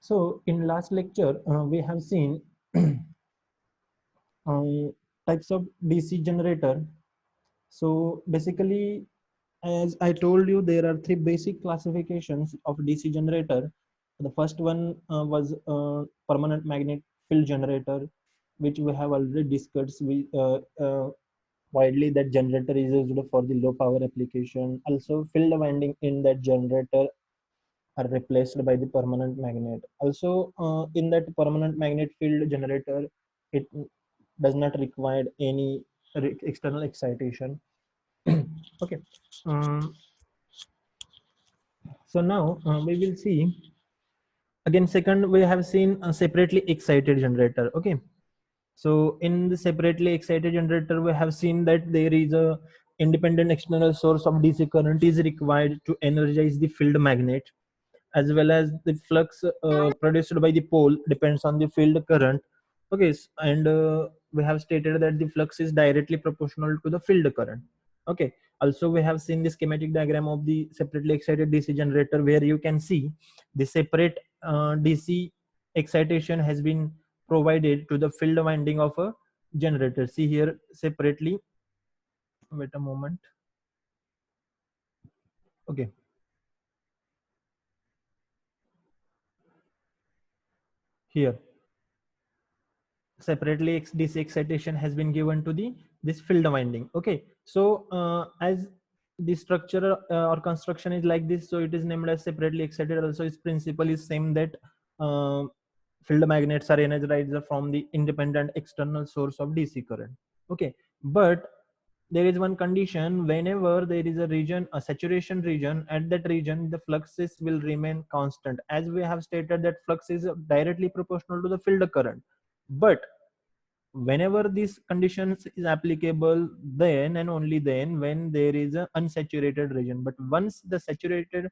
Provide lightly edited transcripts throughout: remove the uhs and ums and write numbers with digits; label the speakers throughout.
Speaker 1: So in last lecture, we have seen types of DC generator. So basically, as I told you, there are three basic classifications of DC generator. The first one was permanent magnet field generator, which we have already discussed widely, that generator is used for the low power application. Also, field winding in that generator are replaced by the permanent magnet. Also, in that permanent magnet field generator, it does not require any external excitation. Okay. Um, so now we will see again. Second, we have seen a separately excited generator. Okay. So in the separately excited generator, we have seen that there is a independent external source of DC current is required to energize the field magnet, as well as the flux produced by the pole depends on the field current. Okay, and we have stated that the flux is directly proportional to the field current. Okay, also we have seen the schematic diagram of the separately excited DC generator, where you can see the separate DC excitation has been provided to the field winding of a generator. See here separately. Wait a moment. Okay, here separately DC excitation has been given to the this field winding. Okay, so as the structure or construction is like this, so it is named as separately excited. Also its principle is same, that uh, field magnets are energized from the independent external source of DC current. Okay, but there is one condition: whenever there is a region, a saturation region, at that region the fluxes will remain constant. As we have stated that flux is directly proportional to the field current, but whenever these conditions is applicable, then and only then when there is an unsaturated region. But once the saturated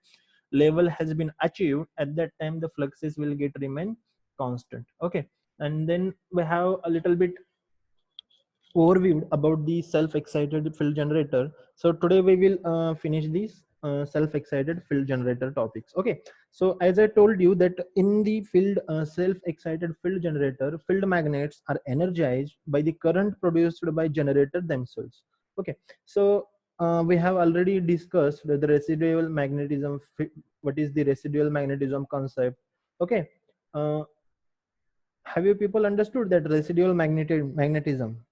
Speaker 1: level has been achieved, at that time the fluxes will get remain constant. Okay, and then we have a little bit overview about the self-excited field generator. So today we will finish these self-excited field generator topics. Okay, so as I told you that in the field self-excited field generator, field magnets are energized by the current produced by generator themselves. Okay, so we have already discussed the residual magnetism. What is the residual magnetism concept? Okay, uh, have you people understood that residual magnetism?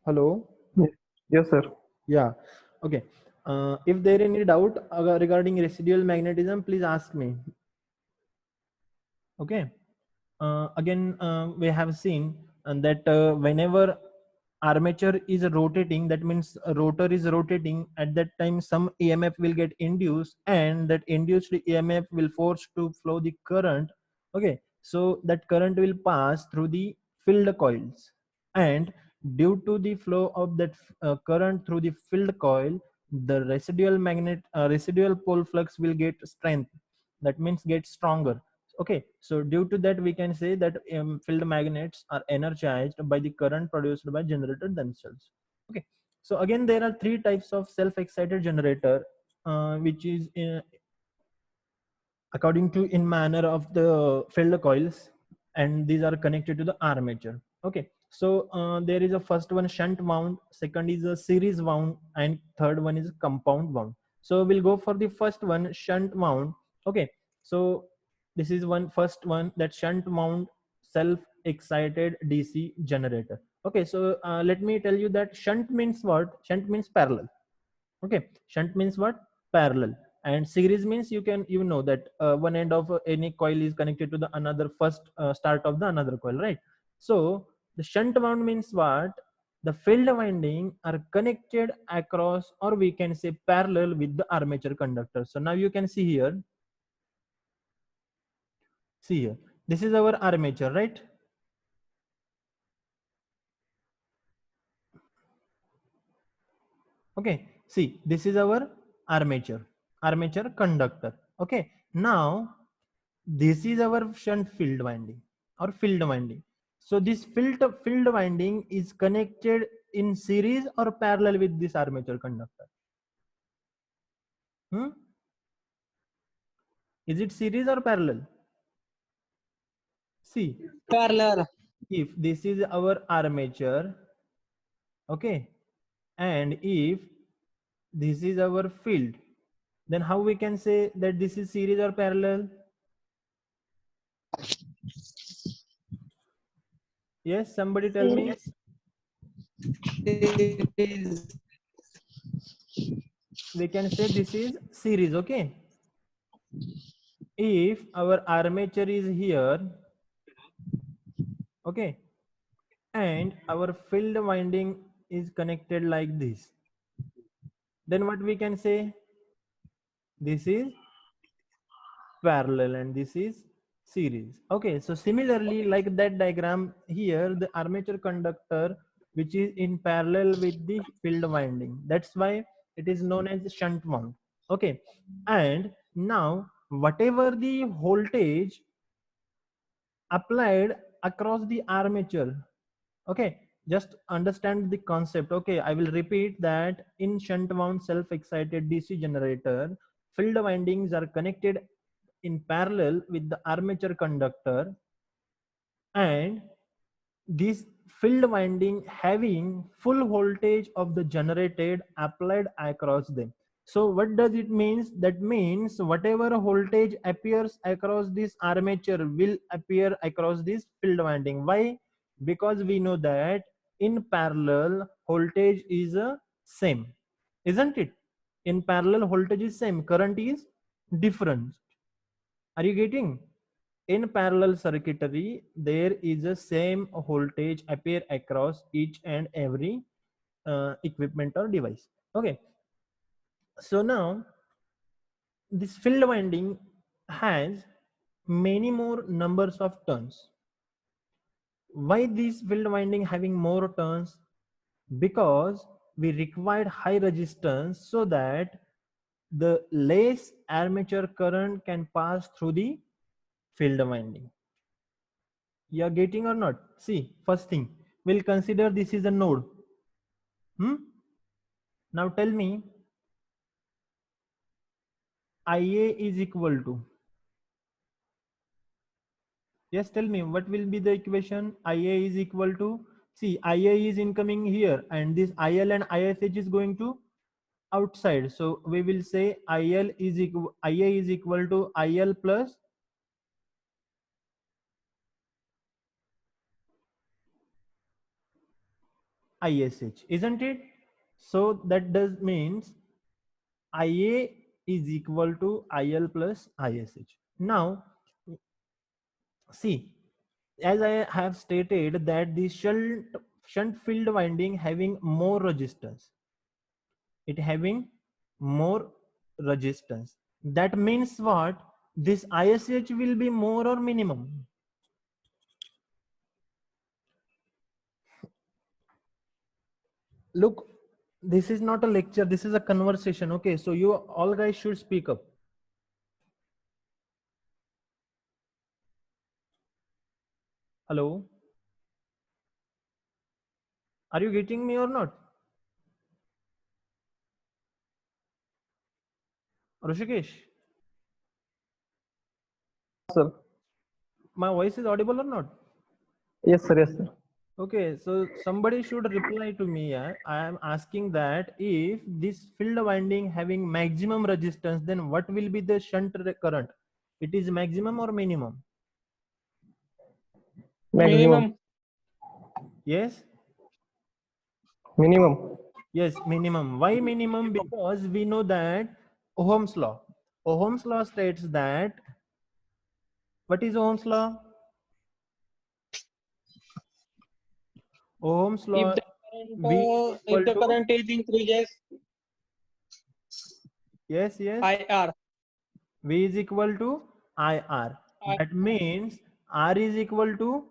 Speaker 1: Hello.
Speaker 2: Yes, yes, sir.
Speaker 1: Yeah. Okay. If there any doubt regarding residual magnetism, please ask me. Okay. Again, we have seen that whenever armature is rotating, that means a rotor is rotating, at that time some EMF will get induced, and that induced EMF will force to flow the current. Okay, so that current will pass through the field coils, and due to the flow of that current through the field coil, the residual pole flux will get strength, that means get stronger. Okay, so due to that we can say that field magnets are energized by the current produced by generator themselves. Okay, so again there are three types of self-excited generator, which is according to in manner of the field coils, and these are connected to the armature. Okay, so there is a first one shunt wound, second is a series wound, and third one is compound wound. So we'll go for the first one, shunt wound. Okay, so this is one first one, that shunt wound self excited DC generator. Okay, so let me tell you that shunt means what? Shunt means parallel. Okay, shunt means what? Parallel. And series means you know that one end of any coil is connected to the another first start of the another coil, right? So the shunt wound means what? The field winding are connected across, or we can say parallel with the armature conductor. So now you can see here, see here, this is our armature, right? Okay, see, this is our armature conductor. Okay, now this is our shunt field winding or field winding. So this field winding is connected in series or parallel with this armature conductor? Is it series or parallel? See,
Speaker 2: Parallel.
Speaker 1: if this is our armature, okay, and if this is our field, then how we can say that this is series or parallel? Yes, somebody tell me.
Speaker 2: Series.
Speaker 1: We can say this is series, okay? If our armature is here, okay, and our field winding is connected like this, then what we can say? This is parallel and this is series. Okay, so similarly, like that diagram here, the armature conductor which is in parallel with the field winding, that's why it is known as shunt wound. Okay, and now whatever the voltage applied across the armature, okay, just understand the concept. Okay, I will repeat that in shunt wound self-excited DC generator, field windings are connected in parallel with the armature conductor, and this field winding having full voltage of the generated applied across them. So what does it means? That means whatever voltage appears across this armature will appear across this field winding. Why? Because we know that in parallel voltage is same, isn't it? In parallel voltage is same, current is different. Are you getting? In parallel circuitry, there is a same voltage appear across each and every equipment or device. Okay, so now this field winding has many more numbers of turns. Why this field winding having more turns? Because we required high resistance so that the less armature current can pass through the field winding. You are getting or not? See, first thing, we'll consider this is a node. Now tell me, IA is equal to, yes, tell me what will be the equation? IA is equal to, see, IA is incoming here and this IL and ISH is going to outside. So we will say IA is equal to IL plus ISH, isn't it? So that does means IA is equal to IL plus ISH. Now, see, as I have stated that the shunt field winding having more resistance, it having more resistance. That means what? This ISH will be more or minimum? Look, this is not a lecture, this is a conversation. Okay, so you all guys should speak up. Hello, are you getting me or not? Rishikesh,
Speaker 3: Sir.
Speaker 1: my voice is audible or not?
Speaker 3: Yes, sir. Yes, sir.
Speaker 1: Okay, so somebody should reply to me. Yeah? I am asking that if this field winding having maximum resistance, then what will be the current? It is maximum or minimum?
Speaker 3: Maximum.
Speaker 2: Minimum.
Speaker 1: Yes?
Speaker 3: Minimum.
Speaker 1: Yes, minimum. Why minimum? Because we know that Ohm's law. Ohm's law states that, what is Ohm's law? Ohm's law, V is
Speaker 2: If
Speaker 1: equal
Speaker 2: the
Speaker 1: to,
Speaker 2: current is increases,
Speaker 1: yes, yes,
Speaker 2: IR.
Speaker 1: V is equal to IR. That means R is equal to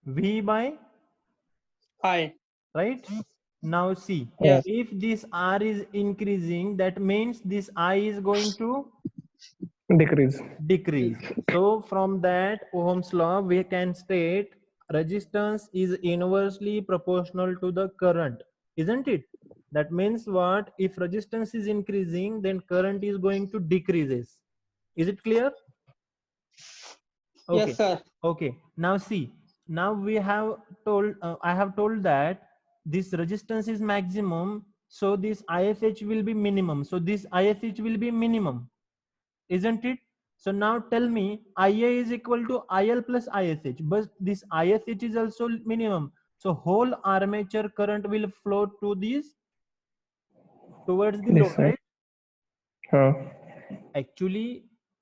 Speaker 1: V by,
Speaker 2: I.
Speaker 1: right? Now see,
Speaker 2: Yes.
Speaker 1: if this R is increasing, that means this I is going to
Speaker 3: Decrease.
Speaker 1: decrease. So from that Ohm's law, we can state resistance is inversely proportional to the current, isn't it? That means what? If resistance is increasing, then current is going to decreases. Is it clear?
Speaker 2: Yes,
Speaker 1: Okay.
Speaker 2: sir.
Speaker 1: Okay. Now see. Now we have told. I have told that this resistance is maximum, so this IFH will be minimum. So this IFH will be minimum, isn't it? So now tell me, IA is equal to IL plus ISH, but this ISH is also minimum. So whole armature current will flow to this towards the
Speaker 3: This
Speaker 1: load,
Speaker 3: side.
Speaker 1: right? Actually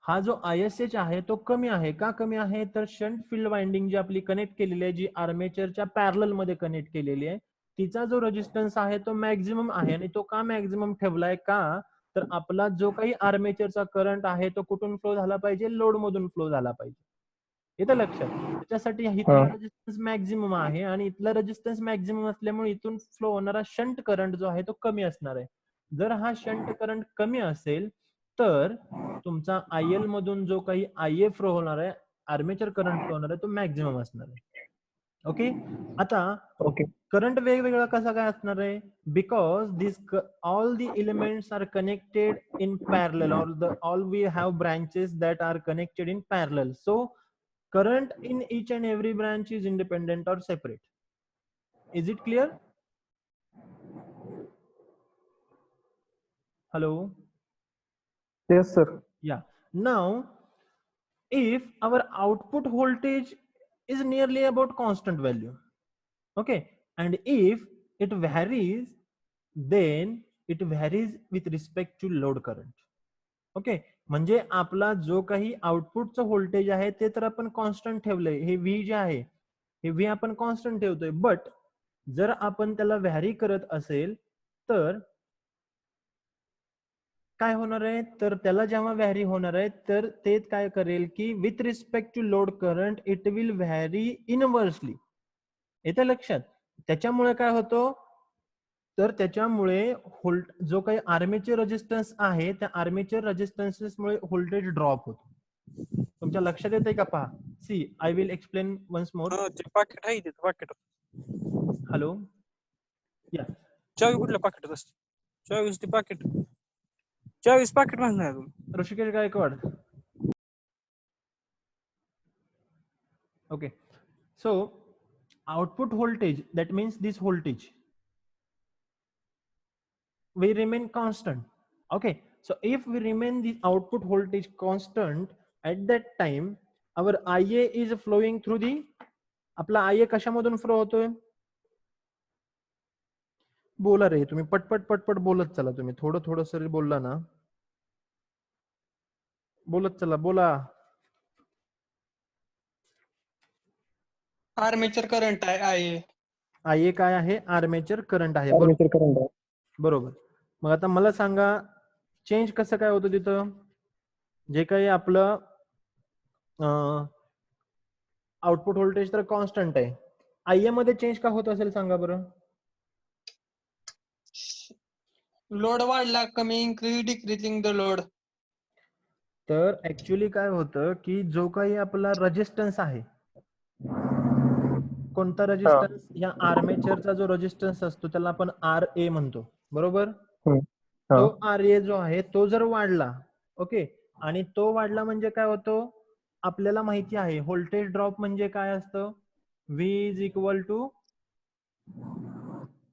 Speaker 1: हा जो ISH आहे तो कमी आहे. का कमी आहे? तर शंट फील्ड वाइंडिंग जी आपली कनेक्ट केलेली आहे, जी आर्मेचरच्या पॅरलल मध्ये कनेक्ट केलेली आहे, तिचा जो रेजिस्टन्स आहे तो मॅक्झिमम आहे. आणि तो का मॅक्झिमम ठेवलाय? का तर आपला जो काही आर्मेचरचा करंट आहे तो कुठून फ्लो झाला पाहिजे? लोड मधून फ्लो झाला पाहिजे. येतं लक्षात? त्याच्यासाठी इथला रेजिस्टन्स मॅक्झिमम आहे आणि इथला रेजिस्टन्स मॅक्झिमम असल्यामुळे इथून फ्लो होणारा शंट करंट जो आहे तो कमी असणार आहे. जर हा शंट करंट कमी असेल तर तुमचा IL मधून जो काही IA फ्लो होणार आहे, आर्मेचर करंट फ्लो होणार आहे, तो मॅक्झिमम असणार आहे. ओके. आता
Speaker 3: Okay.
Speaker 1: करंट वेगवेगळा कसा काय असणार आहे? Because this all the elements are connected in parallel, all we have branches that are connected in parallel. So current in each and every branch is independent or separate. Is it clear? Hello?
Speaker 3: Yes, sir.
Speaker 1: Yeah. Now, if our output voltage is nearly about constant value, okay, and if it varies, then it varies with respect to load current. Okay. म्हणजे आपला जो काही आउटपुटचं voltage आहे ते तर आपण constant ठेवलंय. हे V J आहे हे व्ही आपण कॉन्स्टंट ठेवतोय. बट जर आपण त्याला व्हॅरी करत असेल तर काय होणार आहे? तर त्याला जेव्हा व्हॅरी होणार आहे तर ते काय करेल की with respect to load current it will vary inversely. येतं लक्षात? त्याच्यामुळे काय होतं? तर त्याच्यामुळे जो काही आर्मेचर रेजिस्टन्स आहे त्या आर्मेचर रेजिस्टन्सेसमुळे व्होल्टेज ड्रॉप होतो. तुमच्या लक्षात येते का? पहा. See I will explain once more.
Speaker 4: पाकिट आहे तिथं पाकिट.
Speaker 1: हॅलो. या
Speaker 4: चावी कुठल्या पाकिटात असते? 24 ते पाकिट. 24 पाकिट माहित नाही अजून.
Speaker 1: Rishikesh Gaikwad. Okay, so output voltage, that means this voltage will remain constant. Okay, so if we remain the output voltage constant, at that time our IA is flowing through the, आपला IA कशामधून flow होतोय? बोला रे तुम्ही, पटपट पटपट बोलत चला. तुम्ही थोडं थोडं सर बोलला ना, बोलत चला. बोला.
Speaker 2: आर्मेचर करंट आहे.
Speaker 1: IA काय आहे? आर्मेचर करंट आहे.
Speaker 3: Armature current.
Speaker 1: बरोबर. मग आता मला सांगा चेंज कसं काय होतं तिथं? जे काही आपलं आउटपुट व्होल्टेज तर कॉन्स्टंट आहे, IA मध्ये चेंज का होत असेल सांगा बरं?
Speaker 2: लोड वाढला, कमी, इन्क्रीज डिक्रीजिंग द लोड.
Speaker 1: तर ऍक्च्युली काय होतं की जो काही आपला रेजिस्टन्स आहे, कोणता रेजिस्टन्स? या आर्मेचरचा जो रेजिस्टन्स असतो त्याला आपण RA म्हणतो, बरोबर? तो RA जो आहे तो जर वाढला, ओके, आणि तो वाढला म्हणजे काय होतं? आपल्याला माहिती आहे व्होल्टेज ड्रॉप म्हणजे काय असतं? V is equal to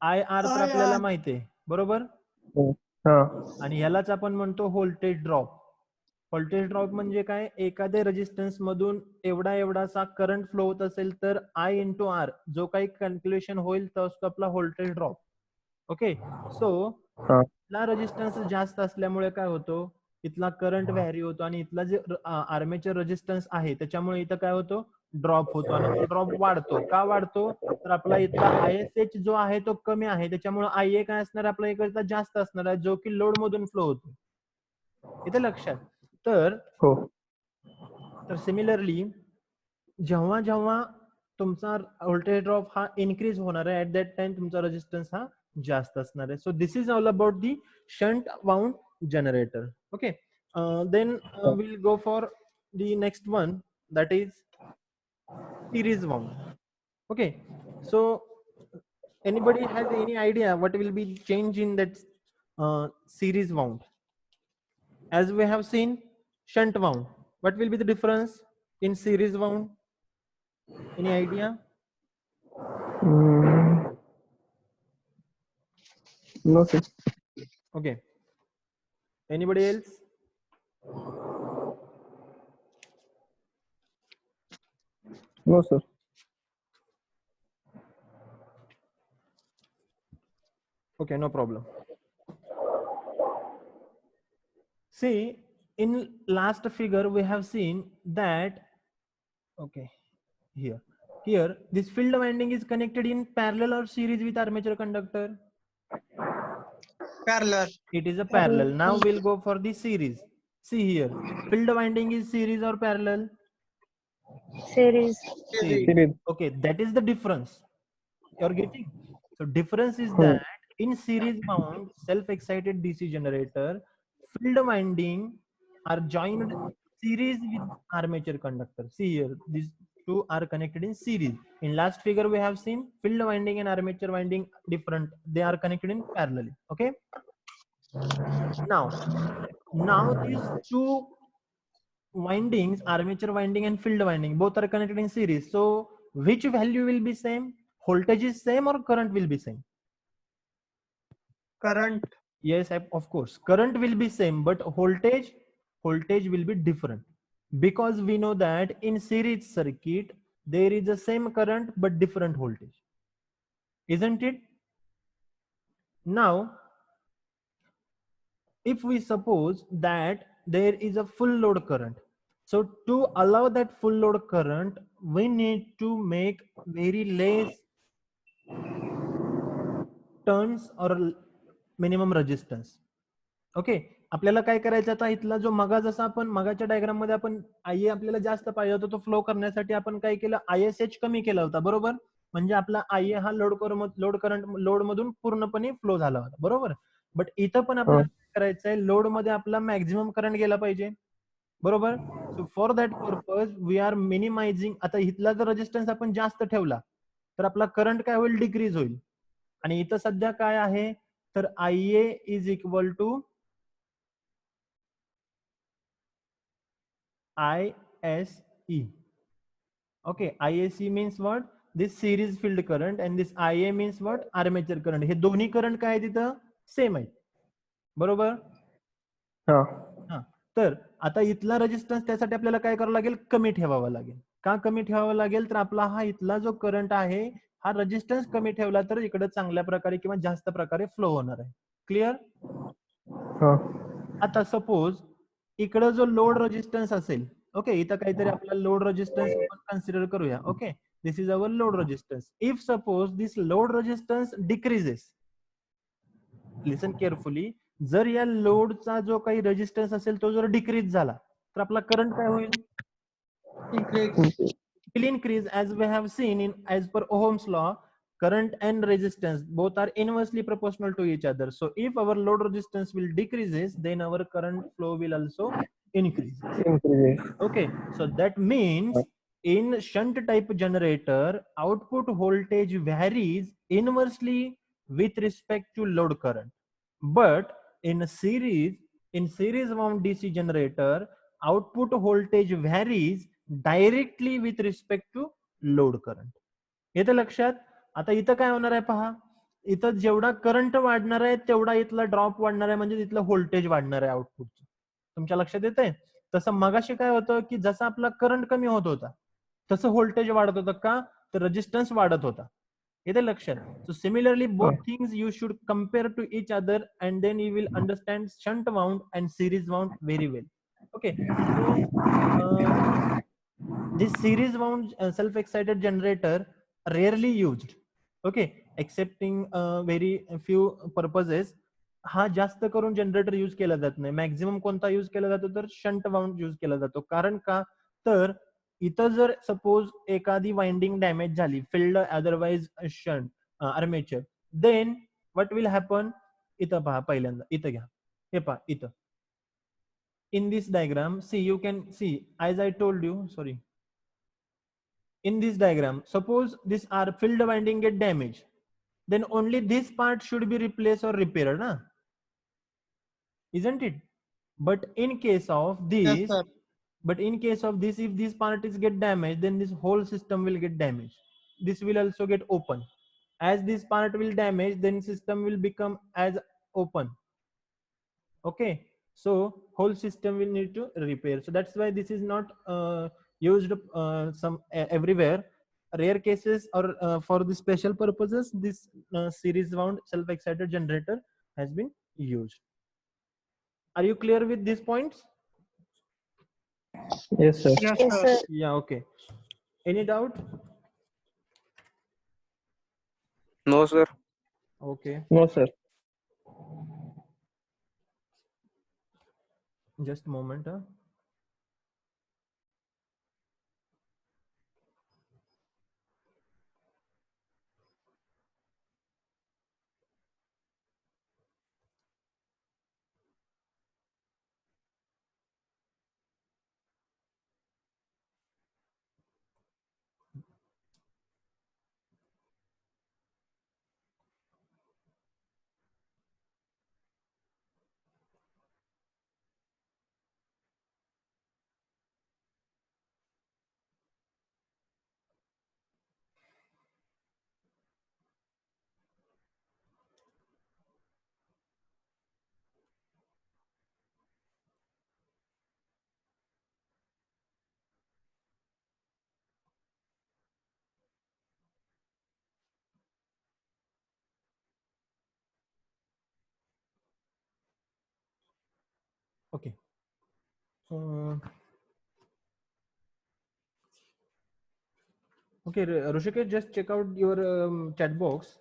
Speaker 1: IR, तर आपल्याला माहिती आहे, बरोबर? आणि ह्यालाच आपण म्हणतो व्होल्टेज ड्रॉप. व्होल्टेज ड्रॉप म्हणजे काय? एखाद्या रेजिस्टन्स मधून एवढासा करंट फ्लो होत असेल तर I इंटू R जो काही कॅल्क्युलेशन होईल तो असतो आपला व्होल्टेज ड्रॉप. ओके. सो इथला रेजिस्टन्स जास्त असल्यामुळे काय होतो? इथला करंट व्हॅरी होतो आणि इथला जे आर्मेचर रेजिस्टन्स आहे त्याच्यामुळे इथं काय होतो? ड्रॉप होतो. आणि तो ड्रॉप वाढतो. का वाढतो? तर आपला इथला ISH जो आहे तो कमी आहे, त्याच्यामुळे IA काय असणार? आपला इकडचा जास्त असणार आहे, जो की लोड मधून फ्लो होतो. इथे लक्षात? तर सिमिलरली जेव्हा जेव्हा तुमचा व्होल्टेज ड्रॉप हा इन्क्रीज होणार आहे, ऍट दॅट टाइम तुमचा रेजिस्टन्स हा जास्त असणार आहे. So this is all about the shunt wound generator. Okay, then will go for the next one, that is series wound. Okay, so anybody has any idea what will be change in that series wound? As we have seen shunt wound, what will be the difference in series wound? Any idea?
Speaker 3: Mm, no, sir.
Speaker 1: Okay, anybody else?
Speaker 3: No, sir.
Speaker 1: Okay, no problem. See, in last figure we have seen that, okay, here this field winding is connected in parallel or series with armature conductor.
Speaker 2: Parallel.
Speaker 1: It is a parallel. Now we'll go for the series. See here, field winding is series or parallel?
Speaker 5: Series.
Speaker 1: Series.
Speaker 3: Series.
Speaker 1: Okay, that is the difference you're getting. So difference is
Speaker 3: Hmm.
Speaker 1: that in series wound self-excited DC generator, field winding are joined series with armature conductor. See here, these two are connected in series. In last figure we have seen field winding and armature winding different. They are connected in parallel. Okay. Now these two windings, armature winding and field winding, both are connected in series. So which value will be same? Voltage is same or current will be same?
Speaker 2: Current.
Speaker 1: Yes, of course. Current will be same, but voltage will be different, because we know that in series circuit there is the same current but different voltage, isn't it? Now, if we suppose that there is a full load current, so to allow that full load current, we need to make very less turns or minimum resistance. Okay, आपल्याला काय करायचं आता, इथला जो मगा जसा आपण मगाच्या diagram मध्ये आपण आय आपल्याला जास्त पाहिजे होता, तो फ्लो करण्यासाठी आपण काय केलं, ISH कमी केला होता, बरोबर. म्हणजे आपला आय हा लोड करंट लोड मधून पूर्णपणे फ्लो झाला होता, बरोबर. बट इथं पण आपल्याला काय करायचंय, लोड मध्ये आपला मॅक्झिमम करंट गेला पाहिजे, बरोबर. So for that purpose we are minimising. आता इथला जर रेजिस्टन्स आपण जास्त ठेवला तर आपला करंट काय होईल, डिक्रीज होईल. आणि इथं सध्या काय आहे, तर IA is equal to ISE. Okay, ISE means what? This series field current, and this IA means what? Armature current. हे दोन्ही करंट काय तिथं सेम आहे, बरोबर.
Speaker 3: हा.
Speaker 1: हा, तर आता इथला रेजिस्टन्स त्यासाठी आपल्याला काय करावं लागेल, कमी ठेवावा लागेल. का कमी ठेवावा लागेल, तर आपला हा इथला जो करंट आहे हा रेजिस्टन्स कमी ठेवला तर इकडे चांगल्या प्रकारे किंवा जास्त प्रकारे फ्लो होणार आहे. क्लिअर.
Speaker 3: हा.
Speaker 1: आता सपोज इकडे जो लोड रेजिस्टन्स असेल, ओके, इथं काहीतरी आपला लोड रेजिस्टन्स आपण कन्सिडर करूया. Okay, this is our load resistance. If suppose this load resistance decreases, listen carefully, जर या लोडचा जो काही रेजिस्टन्स असेल तो जर डिक्रीज झाला तर आपला करंट काय होईल,
Speaker 2: Increase.
Speaker 1: will increase. As we have seen in as per Ohm's law, current and resistance both are inversely proportional to each other. So if our load resistance will decreases, then our current flow will also increases.
Speaker 3: Increase.
Speaker 1: Okay, so that means in shunt type generator, output voltage varies inversely with respect to load current. But in series wound DC generator, output voltage varies directly with respect to load current. येतं लक्षात. आता इथं काय होणार आहे पहा, इथं जेवढा करंट वाढणार आहे तेवढा इथला ड्रॉप वाढणार आहे, म्हणजे इथलं व्होल्टेज वाढणार आहे आउटपुटचं. तुमच्या लक्षात येत आहे. तसं मगाशी काय होतं की जसं आपला करंट कमी होत होता तसं व्होल्टेज वाढत होतं, का तर रेजिस्टन्स वाढत होता. येते लक्षात. So similarly both things you should compare to each other and then you will understand shunt wound and series wound very well. Okay, so this series wound self-excited generator rarely used, okay, excepting very few purposes. हा जास्त करून generator use केला जात नाही. Maximum कोणता use केला जातो, तर शंट वाउंड यूज केला जातो. कारण का, तर इथं जर सपोज एखादी वाइंडिंग डॅमेज झाली, field otherwise shunt armature, then what will happen. इथं पहा, पहिल्यांदा इथं घ्या, हे पहा इथं in this diagram, see, you can see, as I told you, sorry, in this diagram, suppose this field winding get damaged, then only this part should be replaced or repaired, na? Isn't it? But in case of
Speaker 2: Yes,
Speaker 1: this,
Speaker 2: sir.
Speaker 1: if this part is get damaged, then this whole system will get damaged. This will also get open. As this part will damage, then system will become as open. Okay, so whole system will need to repair. So that's why this is not used everywhere. Rare cases or for the special purposes, this series wound self-excited generator has been used. Are you clear with these points?
Speaker 3: Yes, sir.
Speaker 2: Yes,
Speaker 5: Yes,
Speaker 2: sir.
Speaker 5: sir.
Speaker 1: Yeah, okay. Any doubt?
Speaker 4: No, sir.
Speaker 1: Okay,
Speaker 3: No, sir.
Speaker 1: just a moment. Okay. Okay, Rushikesh, just check out your chat box.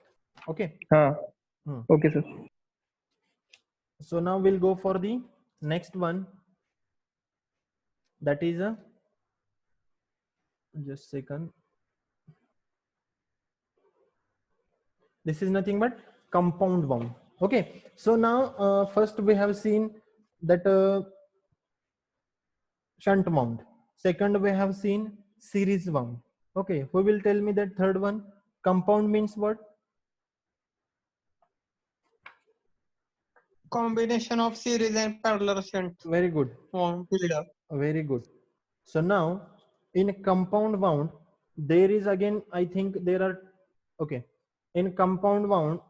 Speaker 1: Okay.
Speaker 3: Okay, sir.
Speaker 1: So now we'll go for the next one. That is just second. This is nothing but compound wound. Okay. So now first we have seen that shunt wound. Second we have seen series wound. Okay. Who will tell me that third one? Compound means what?
Speaker 2: Combination of series and parallel shunt
Speaker 1: Very good.
Speaker 2: wound builder.
Speaker 1: Very good. So now in compound wound, there is again, I think there are, okay. In compound wound,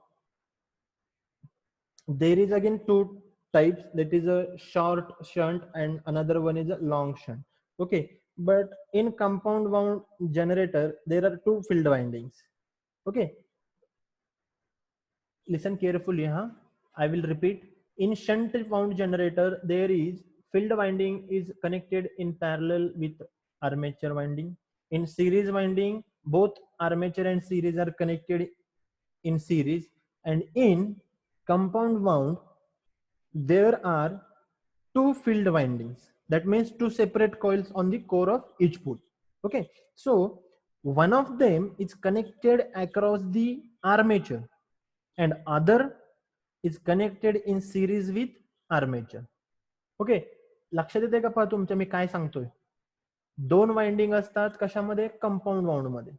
Speaker 1: there is again two types, that is a short shunt and another one is a long shunt. Okay. But in compound wound generator, there are two field windings. Okay. Listen carefully, huh? I will repeat. In shunt wound generator, there is field winding is connected in parallel with armature winding. In series winding, both armature and series are connected in series. And in compound wound, there are two field windings. That means two separate coils on the core of each pole. Okay. So one of them is connected across the armature and other is connected in series with armature. Okay, लक्षात येते का पहा तुमच्या मी काय सांगतोय? दोन winding असतात कशामध्ये? कंपाऊंड वाउंड मध्ये.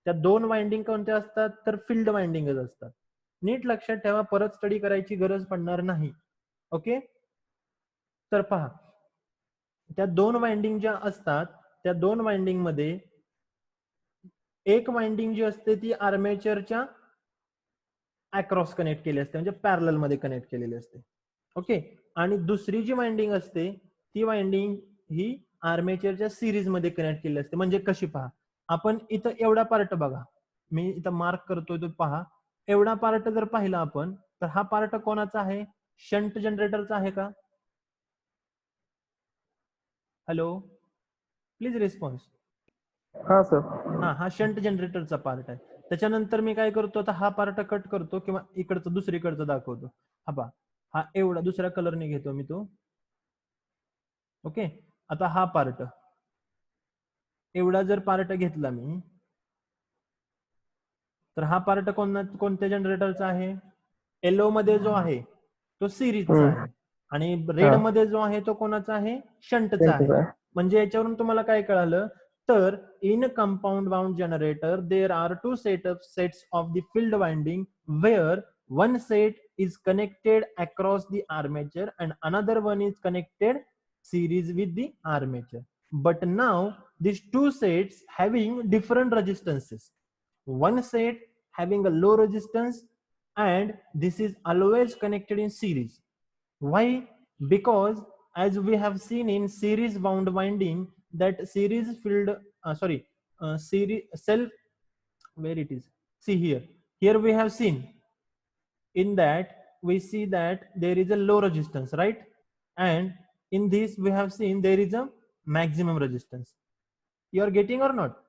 Speaker 1: त्या दोन वाइंडिंग कोणत्या असतात? तर फील्ड वाइंडिंगच असतात. नीट लक्षात ठेवा, परत स्टडी करायची गरज पडणार नाही. ओके. तर पहा, त्या दोन वाइंडिंग ज्या असतात त्या दोन वाइंडिंग मध्ये एक वाइंडिंग जी असते ती आर्मेचरच्या अक्रॉस कनेक्ट केली असते, म्हणजे पॅरलल मध्ये कनेक्ट केलेली असते. ओके. आणि दुसरी जी वाइंडिंग असते ती वाइंडिंग ही आर्मेचरच्या सिरीज मध्ये कनेक्ट केली असते. म्हणजे कशी? पहा, आपण इथं एवढा पार्ट बघा, मी इथं मार्क करतोय तो पहा. एवढा पार्ट जर पाहिला आपण तर हा पार्ट कोणाचा आहे? शंट जनरेटरचा आहे का? Hello, please response.
Speaker 3: हा सर.
Speaker 1: हा शंट जनरेटरचा पार्ट आहे. त्याच्यानंतर मी काय करतो, आता हा पार्ट कट करतो किंवा इकडचं दुसरीकडचं दाखवतो. हा पहा, हा एवढा दुसऱ्या कलरने घेतो मी तो. ओके. आता हा पार्ट एवढा जर पार्ट घेतला मी तर हा पार्ट कोणत्या जनरेटरचा आहे? येलो मध्ये जो आहे तो सिरीजचा आहे आणि रेड मध्ये जो आहे तो कोणाचा आहे? शंटचा आहे. म्हणजे याच्यावरून तुम्हाला काय कळालं तर in a compound wound generator there are two sets of the field winding where one set is connected across the armature and another one is connected series with the armature. But now these two sets having different resistances. One set having a low resistance and this is always connected in series. Why? Because as we have seen in series wound winding that series field series self, where it is, see here we have seen in that we see that there is a low resistance, right? And in this we have seen there is a maximum resistance. You are getting or not?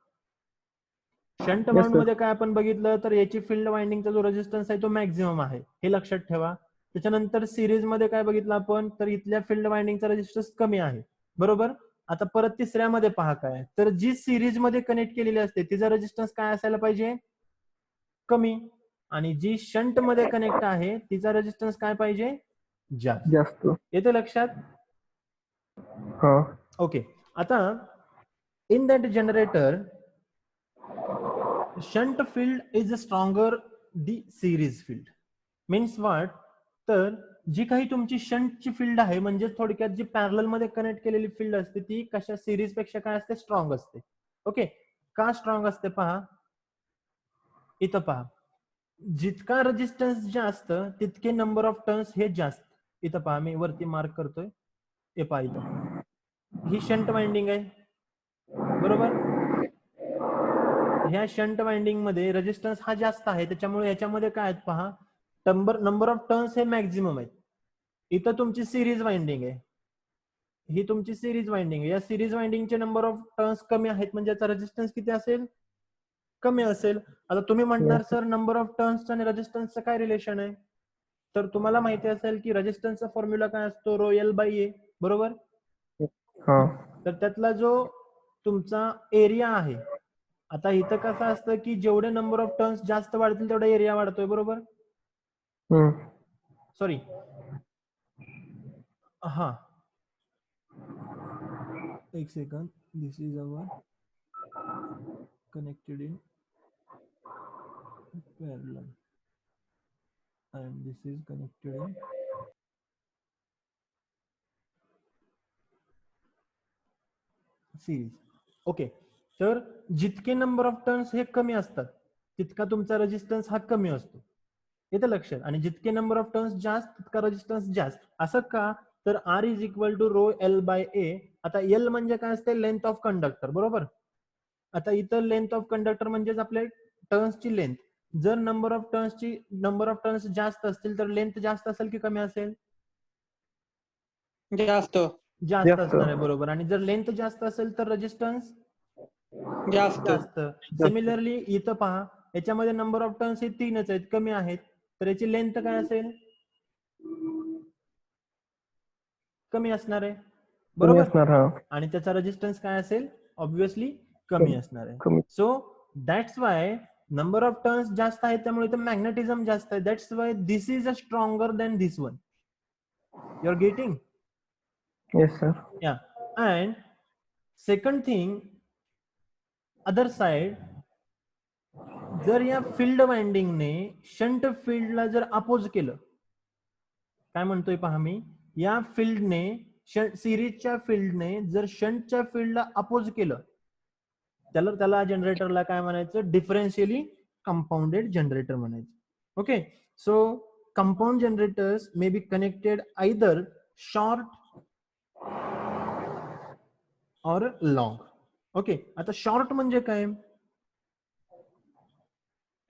Speaker 1: Shunt mount मध्ये काय आपण बघितलं तर याची field वाइंडिंगचा जो resistance आहे तो maximum आहे, हे लक्षात ठेवा. त्याच्यानंतर सिरीज मध्ये काय बघितलं आपण तर इथल्या फील्ड वाइंडिंगचा रेजिस्टन्स कमी आहे, बरोबर. आता परत तिसऱ्यामध्ये पहा काय, तर जी सिरीज मध्ये कनेक्ट केलेली असते तिचा रेजिस्टन्स काय असायला पाहिजे, कमी, आणि जी शंट मध्ये कनेक्ट आहे तिचा रेजिस्टन्स काय पाहिजे, जास्त. येते लक्षात? ओके. आता in that generator shunt field is stronger the series field. Means what? तर जी काही तुमची शंटची फील्ड आहे म्हणजे थोडक्यात जी पॅरलल मध्ये कनेक्ट केलेली फील्ड असते ती कशा सिरीज पेक्षा काय असते, स्ट्रॉंग असते. ओके, का स्ट्रॉंग असते पहा, इथं पहा, जितका रेजिस्टन्स जास्त तितके नंबर ऑफ टर्न्स हे जास्त. इथं पहा मी वरती मार्क करतोय, हे पहा इथं ही शंट वाइंडिंग आहे, बरोबर. ह्या शंट वाइंडिंग मध्ये रेजिस्टन्स हा जास्त आहे त्याच्यामुळे याच्यामध्ये काय आहेत पहा, नंबर ऑफ टर्न्स हे मॅक्झिमम आहेत. इथं तुमची सिरीज वाइंडिंग आहे, ही तुमची सिरीज वाइंडिंग आहे, या सिरीज वाइंडिंगचे नंबर ऑफ टर्न्स कमी आहेत म्हणजे याचा रेजिस्टन्स किती असेल, कमी असेल. आता तुम्ही म्हणणार सर नंबर ऑफ टर्न्स आणि रेजिस्टन्सचं काय रिलेशन आहे, तर तुम्हाला माहिती असेल की रेजिस्टन्सचा फॉर्म्युला काय असतो, रो एल बाय ए, बरोबर. तर त्यातला जो तुमचा एरिया आहे, आता इथं कसं असतं की जेवढे नंबर ऑफ टर्न्स जास्त वाढतील तेवढा एरिया वाढतोय, बरोबर. सॉरी, हा एक second, this is our connected in parallel and this is connected in series. Okay, तर जितके नंबर ऑफ टर्न्स हे कमी असतात तितका तुमचा रेजिस्टन्स हा कमी असतो, येतं लक्षात. आणि जितके नंबर ऑफ टर्न्स जास्त तितका रेजिस्टन्स जास्त. असं का, तर R is equal to rho L by A. आता एल म्हणजे काय असते, लेंथ ऑफ कंडक्टर, बरोबर. आता इथं लेंथ ऑफ कंडक्टर म्हणजेच आपल्या टर्न्सची लेंथ. जर नंबर ऑफ टर्न्स जास्त असतील तर लेंथ जास्त असेल की कमी असेल,
Speaker 2: जास्त
Speaker 1: असणार आहे, बरोबर. आणि जर लेंथ जास्त असेल तर रेजिस्टन्स जास्त. सिमिलरली इथं पहा, याच्यामध्ये नंबर ऑफ टर्न्स हे 3च आहेत, कमी आहेत, तर याची लेंथ काय असेल, कमी असणार आहे, बरोबर. आणि त्याचा रेजिस्टन्स काय असेल, ऑब्विसली कमी असणार आहे. So that's why number of turns जास्त आहेत त्यामुळे इथं मॅग्नेटिझम जास्त आहे. That's why this is a stronger than this one. You are getting?
Speaker 3: Yes, sir.
Speaker 1: Yeah. And second thing, other side, जर या फील्ड वाइंडिंगने शंट फील्डला जर अपोज केलं, काय म्हणतोय पहा मी, या फील्डने सिरीजच्या फील्डने जर शंटच्या फील्डला अपोज केलं, त्याला जनरेटरला काय म्हणायचं, डिफरन्शियली कंपाऊंडेड जनरेटर म्हणायचं. Okay, so compound generators may be connected either short और लॉंग. ओके, आता शॉर्ट म्हणजे काय,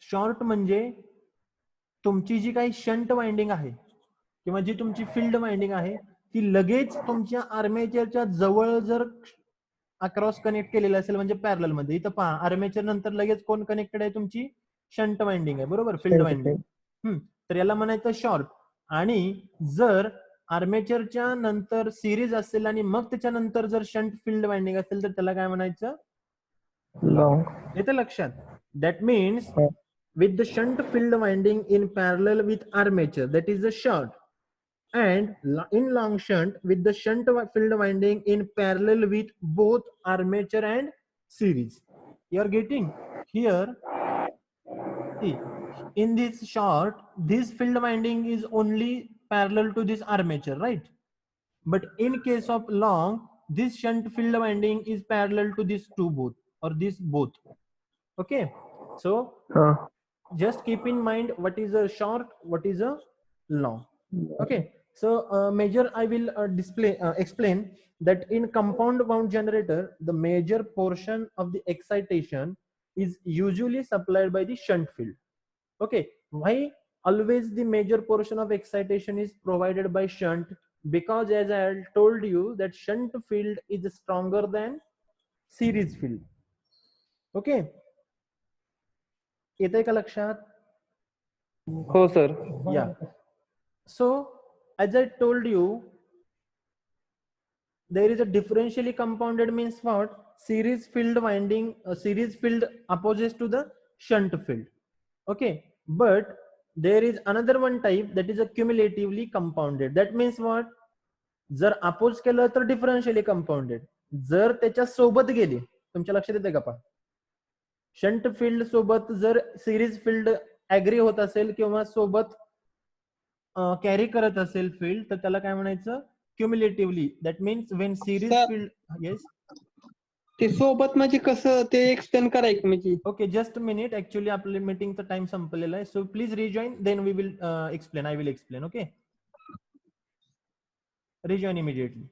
Speaker 1: शॉर्ट म्हणजे तुमची जी काही शंट वाइंडिंग आहे किंवा जी तुमची फील्ड वाइंडिंग आहे ती लगेच तुमच्या आर्मेचरच्या जवळ जर अक्रॉस कनेक्ट केलेलं असेल म्हणजे पॅरलल मध्ये. इथं पहा, आर्मेचर नंतर लगेच कोण कनेक्टेड आहे, तुमची शंट वाइंडिंग आहे, बरोबर, फील्ड वाइंडिंग. तर याला म्हणायचं शॉर्ट. आणि जर आर्मेचरच्या नंतर सिरीज असेल आणि मग त्याच्यानंतर जर शंट फील्ड वाइंडिंग असेल तर त्याला काय म्हणायचं, लॉंग. येतं लक्षात? That means with the shunt field winding in parallel with armature, that is the short, and in long shunt with the shunt field winding in parallel with both armature and series. You are getting here. See, in this short, this field winding is only parallel to this armature, right? But in case of long, this shunt field winding is parallel to this two both or this both. Okay, so just keep in mind what is a short, what is a long. Okay, so major I will explain that in compound wound generator, the major portion of the excitation is usually supplied by the shunt field. Okay, why always the major portion of excitation is provided by shunt? Because as I told you that shunt field is stronger than series field. Okay, येतंय का लक्षात?
Speaker 3: हो sir.
Speaker 1: Yeah. So as I told you, there is a differentially compounded means what? Series field winding, series field opposes to the shunt field. Okay, but there is another one type that is a cumulatively compounded. That means what? जर oppose केलं तर डिफरन्शियली compounded. जर त्याच्या सोबत गेली, तुमच्या लक्षात येते का? पहा, शंट फील्ड सोबत जर सिरीज फील्ड ऍग्री होत असेल किंवा सोबत कॅरी करत असेल फील्ड, तर त्याला काय म्हणायचं? Cumulatively. That means when series field. Yes,
Speaker 2: ते सोबत म्हणजे कसं ते एक्सटेंड करायचं म्हणजे?
Speaker 1: Okay, just minute. ऍक्च्युअली आपल्या मीटिंगचा टाइम संपलेला आहे, so please rejoin, then we will explain. I will explain. Okay, rejoin immediately.